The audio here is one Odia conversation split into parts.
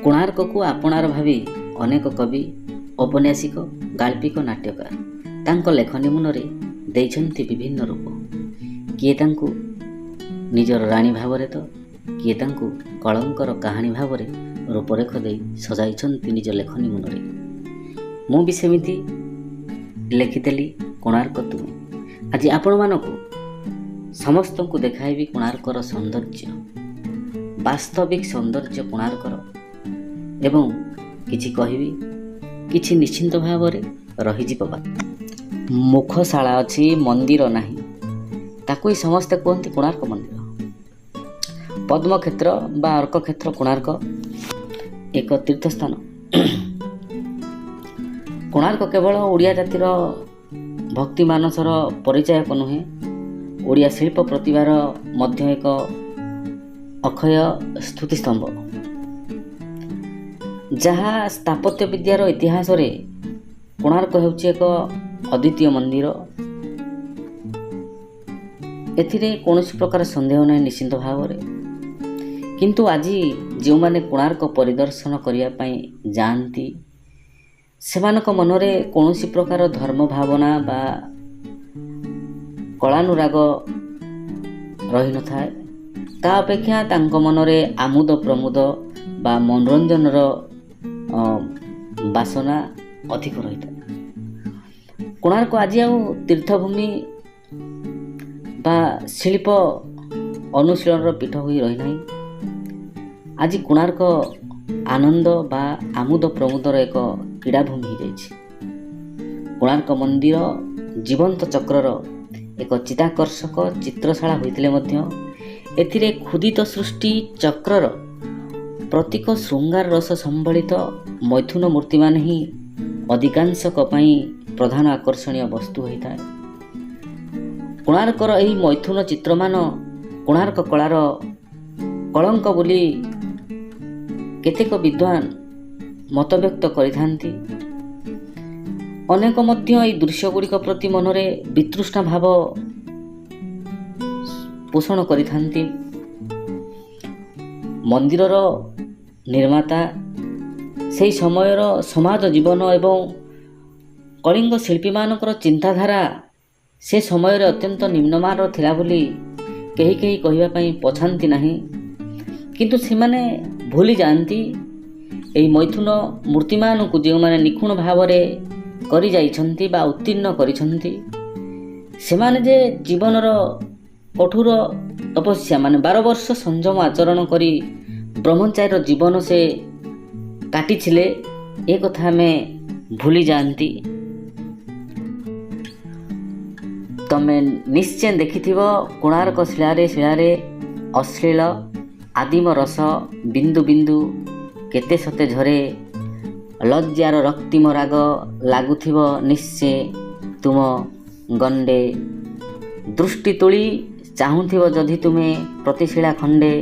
କୋଣାର୍କକୁ ଆପଣାର ଭାବି ଅନେକ କବି, ଔପନ୍ୟାସିକ, ଗାଳ୍ପିକ, ନାଟ୍ୟକାର ତାଙ୍କ ଲେଖନୀ ମୁନରେ ଦେଇଛନ୍ତି ବିଭିନ୍ନ ରୂପ। କିଏ ତାଙ୍କୁ ନିଜର ରାଣୀ ଭାବରେ ତ କିଏ ତାଙ୍କୁ କଳଙ୍କର କାହାଣୀ ଭାବରେ ରୂପରେଖ ଦେଇ ସଜାଇଛନ୍ତି ନିଜ ଲେଖନୀ ମୁନରେ। ମୁଁ ବି ସେମିତି ଲେଖିଦେଲି କୋଣାର୍କ ତୁମେ। ଆଜି ଆପଣମାନଙ୍କୁ ସମସ୍ତଙ୍କୁ ଦେଖାଇବି କୋଣାର୍କର ସୌନ୍ଦର୍ଯ୍ୟ, ବାସ୍ତବିକ ସୌନ୍ଦର୍ଯ୍ୟ କୋଣାର୍କର, ଏବଂ କିଛି କହିବି, କିଛି ନିଶ୍ଚିନ୍ତ ଭାବରେ ରହିଯିବ। ମୁଖଶାଳା ଅଛି, ମନ୍ଦିର ନାହିଁ, ତାକୁ ହିଁ ସମସ୍ତେ କୁହନ୍ତି କୋଣାର୍କ ମନ୍ଦିର। ପଦ୍ମକ୍ଷେତ୍ର ବା ଅର୍କକ୍ଷେତ୍ର କୋଣାର୍କ ଏକ ତୀର୍ଥସ୍ଥାନ। କୋଣାର୍କ କେବଳ ଓଡ଼ିଆ ଜାତିର ଭକ୍ତି ମାନସର ପରିଚାୟକ ନୁହେଁ, ଓଡ଼ିଆ ଶିଳ୍ପ ପ୍ରତିଭାର ମଧ୍ୟ ଏକ ଅକ୍ଷୟ ସ୍ତୁତିସ୍ତମ୍ଭ, ଯାହା ସ୍ଥାପତ୍ୟ ବିଦ୍ୟାର ଇତିହାସରେ କୋଣାର୍କ ହେଉଛି ଏକ ଅଦ୍ୱିତୀୟ ମନ୍ଦିର। ଏଥିରେ କୌଣସି ପ୍ରକାର ସନ୍ଦେହ ନାହିଁ ନିଶ୍ଚିନ୍ତ ଭାବରେ। କିନ୍ତୁ ଆଜି ଯେଉଁମାନେ କୋଣାର୍କ ପରିଦର୍ଶନ କରିବା ପାଇଁ ଯାଆନ୍ତି, ସେମାନଙ୍କ ମନରେ କୌଣସି ପ୍ରକାର ଧର୍ମ ଭାବନା ବା କଳାନୁରାଗ ରହିନଥାଏ। ତା ଅପେକ୍ଷା ତାଙ୍କ ମନରେ ଆମୋଦ ପ୍ରମୋଦ ବା ମନୋରଞ୍ଜନର ବାସନା ଅଧିକ ରହିଥାଏ। କୋଣାର୍କ ଆଜି ଆଉ ତୀର୍ଥଭୂମି ବା ଶିଳ୍ପ ଅନୁଶୀଳନର ପୀଠ ହୋଇ ରହିନାହିଁ। ଆଜି କୋଣାର୍କ ଆନନ୍ଦ ବା ଆମୋଦ ପ୍ରମୋଦର ଏକ କ୍ରୀଡ଼ାଭୂମି ହୋଇଯାଇଛି। କୋଣାର୍କ ମନ୍ଦିର ଜୀବନ୍ତ ଚକ୍ରର ଏକ ଚିତ୍ତାକର୍ଷକ ଚିତ୍ରଶାଳା ହୋଇଥିଲେ ମଧ୍ୟ ଏଥିରେ ଖୁଦିତ ସୃଷ୍ଟି ଚକ୍ରର ପ୍ରତୀକ ଶୃଙ୍ଗାର ରସ ସମ୍ବଳିତ ମୈଥୁନ ମୂର୍ତ୍ତିମାନେ ହିଁ ଅଧିକାଂଶଙ୍କ ପାଇଁ ପ୍ରଧାନ ଆକର୍ଷଣୀୟ ବସ୍ତୁ ହୋଇଥାଏ। କୋଣାର୍କର ଏହି ମୈଥୁନ ଚିତ୍ରମାନ କୋଣାର୍କ କଳାର କଳଙ୍କ ବୋଲି କେତେକ ବିଦ୍ୱାନ ମତବ୍ୟକ୍ତ କରିଥାନ୍ତି। ଅନେକ ମଧ୍ୟ ଏହି ଦୃଶ୍ୟଗୁଡ଼ିକ ପ୍ରତି ମନରେ ବିତୃଷ୍ଣା ଭାବ ପୋଷଣ କରିଥାନ୍ତି। ମନ୍ଦିରର ନିର୍ମାତା ସେହି ସମୟର ସମାଜ ଜୀବନ ଏବଂ କଳିଙ୍ଗ ଶିଳ୍ପୀମାନଙ୍କର ଚିନ୍ତାଧାରା ସେ ସମୟରେ ଅତ୍ୟନ୍ତ ନିମ୍ନମାନର ଥିଲା ବୋଲି କେହି କେହି କହିବା ପାଇଁ ପଛାନ୍ତି ନାହିଁ। କିନ୍ତୁ ସେମାନେ ଭୁଲି ଯାଆନ୍ତି ଏହି ମୈଥୁନ ମୂର୍ତ୍ତିମାନଙ୍କୁ ଯେଉଁମାନେ ନିଖୁଣ ଭାବରେ କରି ଯାଇଛନ୍ତି ବା ଉତ୍ତୀର୍ଣ୍ଣ କରିଛନ୍ତି, ସେମାନେ ଯେ ଜୀବନର କଠୋର ତପସ୍ୟା 12 ବର୍ଷ ସଂଯମ ଆଚରଣ କରି ବ୍ରହ୍ମଚାରୀର ଜୀବନ ସେ କାଟିଥିଲେ, ଏ କଥା ଆମେ ଭୁଲି ଯାଆନ୍ତି। ତମେ ନିଶ୍ଚୟ ଦେଖିଥିବ କୋଣାର୍କ ଶିଳାରେ ଅଶ୍ଳୀଳ ଆଦିମ ରସ ବିନ୍ଦୁ ବିନ୍ଦୁ କେତେ ସତେ ଝରେ, ଲଜ୍ଜାର ରକ୍ତିମ ରାଗ ଲାଗୁଥିବ ନିଶ୍ଚେ ତୁମ ଗଣ୍ଡେ, ଦୃଷ୍ଟି ତୋଳି ଚାହୁଁଥିବ ଯଦି ତୁମେ ପ୍ରତିଶିଳା ଖଣ୍ଡେ,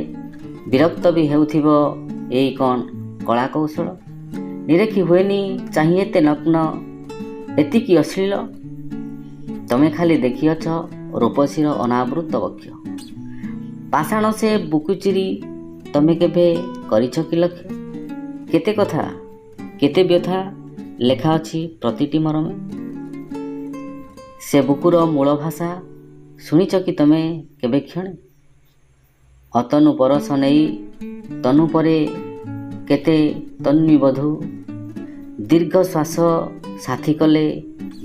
ବିରକ୍ତ ବି ହେଉଥିବ ଏଇ କ'ଣ କଳା କୌଶଳ, ନିରେଖି ହୁଏନି ଚାହିଁ ଏତେ ନଗ୍ନ, ଏତିକି ଅଶ୍ଳୀଳ, ତମେ ଖାଲି ଦେଖିଅଛ ରୂପସୀର ଅନାବୃତ ବକ୍ଷ, ପାଷାଣ ସେ ବୁକୁ ଚିରି ତମେ କେବେ କରିଛ କି ଲକ୍ଷ୍ୟ, କେତେ କଥା କେତେ ବ୍ୟଥା ଲେଖା ଅଛି ପ୍ରତିଟି ମରମେ, ସେ ବୁକୁର ମୂଳ ଭାଷା ଶୁଣିଛ କି ତମେ କେବେ କ୍ଷଣେ, ଅତନୁ ପରଶ ନେଇ ତନୁ ପରେ କେତେ ତନ୍ୱୀବଧୂ, ଦୀର୍ଘ ଶ୍ୱାସ ସାଥୀ କଲେ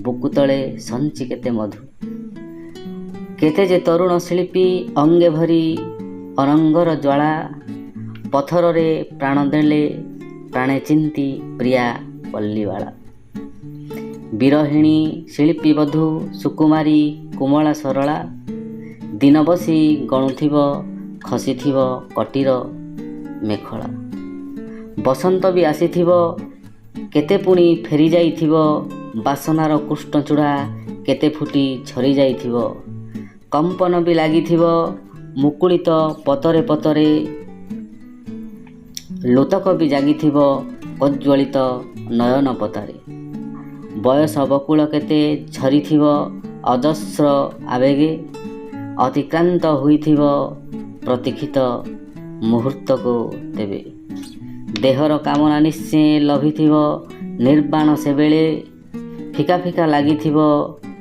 ବୁକୁ ତଳେ ସଞ୍ଚି କେତେ ମଧୁ, କେତେ ଯେ ତରୁଣ ଶିଳ୍ପୀ ଅଙ୍ଗେ ଭରି ଅନଙ୍ଗର ଜ୍ୱାଳା, ପଥରରେ ପ୍ରାଣ ଦେଲେ ପ୍ରାଣେ ଚିନ୍ତି ପ୍ରିୟା ପଲ୍ଲୀବାଳା, ବିରହିଣୀ ଶିଳ୍ପୀ ବଧୂ ସୁକୁମାରୀ କୁମଳା ସରଳା, ଦିନ ବସି ଗଣୁଥିବ ଖସିଥିବ କଟିର ମେଖଳା, ବସନ୍ତ ବି ଆସିଥିବ କେତେ ପୁଣି ଫେରି ଯାଇଥିବ, ବାସନାର କୃଷ୍ଣଚୂଡ଼ା କେତେ ଫୁଟି ଝରି ଯାଇଥିବ, କମ୍ପନ ବି ଲାଗିଥିବ ମୁକୁଳିତ ପତରେ ପତରେ, ଲୋତକ ବି ଜାଗିଥିବ ପ୍ରଜ୍ୱଳିତ ନୟନ ପତାରେ, ବୟସ ବକୁଳ କେତେ ଝରିଥିବ ଅଜସ୍ର ଆବେଗେ, ଅତିକ୍ରାନ୍ତ ହୋଇଥିବ ପ୍ରତୀକ୍ଷିତ ମୁହୂର୍ତ୍ତକୁ ତେବେ, ଦେହର କାମନା ନିଶ୍ଚୟ ଲଭିଥିବ ନିର୍ବାଣ ସେବେଳେ। ଫିକା ଫିକା ଲାଗିଥିବ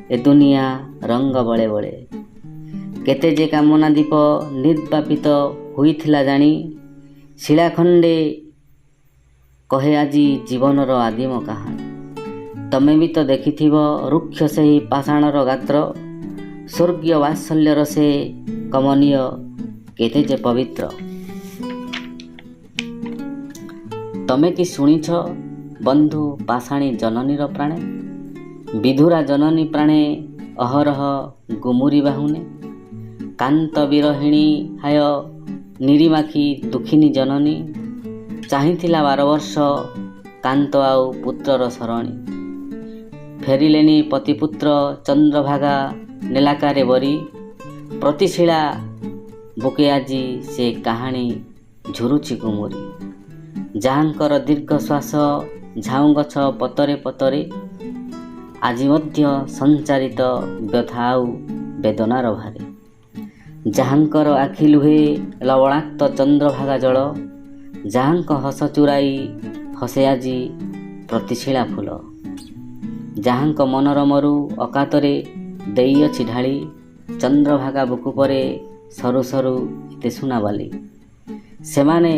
ଏ ଦୁନିଆ ରଙ୍ଗ ବଳେ ବଳେ। କେତେ ଯେ କାମନା ଦୀପ ନିର୍ବାପିତ ହୋଇଥିଲା ଜାଣି। ଶିଳାଖଣ୍ଡେ କହେ ଆଜି ଜୀବନର ଆଦିମ କାହାଣୀ। ତମେ ବି ତ ଦେଖିଥିବ ରୁକ୍ଷ ସେହି ପାଷାଣର ଗାତ୍ର। ସ୍ୱର୍ଗୀୟ ବାତ୍ସଲ୍ୟର ସେ କମନୀୟ କେତେ ଯେ ପବିତ୍ର। ତମେ କି ଶୁଣିଛ ବନ୍ଧୁ ପାଷାଣୀ ଜନନୀର ପ୍ରାଣେ। ବିଧୁରା ଜନନୀ ପ୍ରାଣେ ଅହରହ ଗୁମୁରି ବାହୁନେ। କାନ୍ତ ବିରହିଣୀ ହାୟ ନିରିମାଖି ଦୁଃଖିନୀ ଜନନୀ। ଚାହିଁଥିଲା 12 ବର୍ଷ କାନ୍ତ ଆଉ ପୁତ୍ରର ସରଣୀ। ଫେରିଲେନି ପତିପୁତ୍ର ଚନ୍ଦ୍ରଭାଗା ନେଲାକାରେ ବରି। ପ୍ରତିଶିଳା ବୁକେ ଆଜି ସେ କାହାଣୀ ଝୁରୁଛି ଗୁମୁରି। ଯାହାଙ୍କର ଦୀର୍ଘଶ୍ୱାସ ଝାଉଁ ଗଛ ପତରେ ପତରେ। ଆଜି ମଧ୍ୟ ସଞ୍ଚାରିତ ବ୍ୟଥା ଆଉ ବେଦନାର ଭାରେ। ଯାହାଙ୍କର ଆଖି ଲୁହେ ଲବଣାକ୍ତ ଚନ୍ଦ୍ରଭାଗା ଜଳ। ଯାହାଙ୍କ ହସ ଚୁରାଇ ହସେ ଆଜି ପ୍ରତିଶିଳା ଫୁଲ। ଯାହାଙ୍କ ମନର ମରୁ ଅକାତରେ ଦେଇଅଛି ଢାଳି। ଚନ୍ଦ୍ରଭାଗା ବୁକୁ ପରେ ସରୁ ସରୁ ଏତେ ସୁନାବାଲି। ସେମାନେ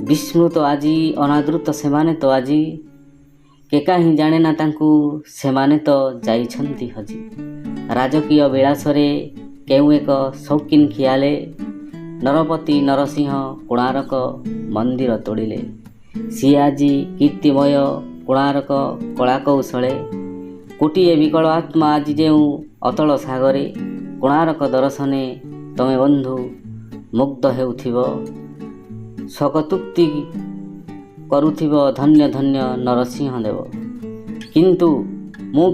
ବିସ୍ମୃତ ଆଜି ଅନାଦୃତ ସେମାନେ ତ ଆଜି। କେ କାହିଁ ଜାଣେନା ତାଙ୍କୁ ସେମାନେ ତ ଯାଇଛନ୍ତି ହଜି। ରାଜକୀୟ ବିଳାସରେ କେଉଁ ଏକ ସୌକିନ ଖିଆଲେ। ନରପତି ନରସିଂହ କୋଣାର୍କ ମନ୍ଦିର ତୋଳିଲେ। ସିଏ ଆଜି କୀର୍ତ୍ତିମୟ କୋଣାର୍କ କଳା କୌଶଳେ। କୋଟିଏ ବିକଳ ଆତ୍ମା ଆଜି ଯେଉଁ ଅତଳ ସାଗରେ। କୋଣାର୍କ ଦର୍ଶନେ ତମେ ବନ୍ଧୁ ମୁଗ୍ଧ ହେଉଥିବ। ଶୋକତୃପ୍ତି କରୁଥିବ ଧନ୍ୟ ଧନ୍ୟ ନରସିଂହ ଦେବ। କିନ୍ତୁ ମୁଁ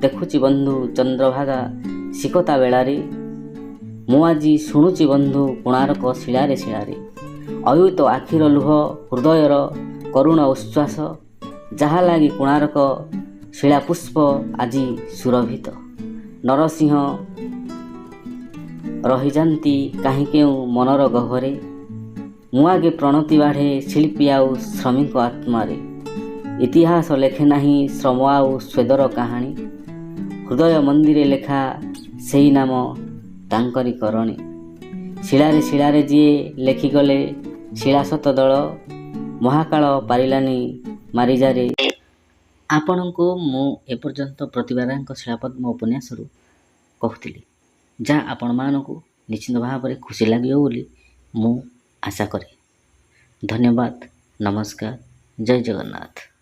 ଦେଖୁଛି ବନ୍ଧୁ ଚନ୍ଦ୍ରଭାଗା ଶିକତା ବେଳାରେ। ମୁଁ ଆଜି ଶୁଣୁଛି ବନ୍ଧୁ କୋଣାର୍କ ଶିଳାରେ ଶିଳାରେ। ଅୟୁତ ଆଖିର ଲୁହ ହୃଦୟର କରୁଣ ଉଚ୍ଛ୍ୱାସ। ଯାହା ଲାଗି କୋଣାର୍କ ଶିଳାପୁଷ୍ପ ଆଜି ସୁରଭିତ। ନରସିଂହ ରହିଯାନ୍ତି କାହିଁ କେଉଁ ମନର ଗହ୍ୱରେ। ମୁଁ ଆଗେ ପ୍ରଣତି ବାଢ଼େ ଶିଳ୍ପୀ ଆଉ ଶ୍ରମିକ ଆତ୍ମାରେ। ଇତିହାସ ଲେଖେ ନାହିଁ ଶ୍ରମ ଆଉ ସ୍ୱେଦର କାହାଣୀ। ହୃଦୟ ମନ୍ଦିରେ ଲେଖା ସେଇ ନାମ ତାଙ୍କରି କରଣୀ। ଶିଳାରେ ଶିଳାରେ ଯିଏ ଲେଖିଗଲେ ଶିଳାସତ ଦଳ। ମହାକାଳ ପାରିଲାନି ମାରିଯାରେ। ଆପଣଙ୍କୁ ମୁଁ ଏପର୍ଯ୍ୟନ୍ତ ପ୍ରତିବାରାଙ୍କ ଶିଳାପଦ୍ମ ଉପନ୍ୟାସରୁ କହୁଥିଲି, ଯାହା ଆପଣମାନଙ୍କୁ ନିଶ୍ଚିତ ଭାବରେ ଖୁସି ଲାଗିବ ବୋଲି ମୁଁ ଆଶା କରେ। ଧନ୍ୟବାଦ। ନମସ୍କାର। ଜୟ ଜଗନ୍ନାଥ।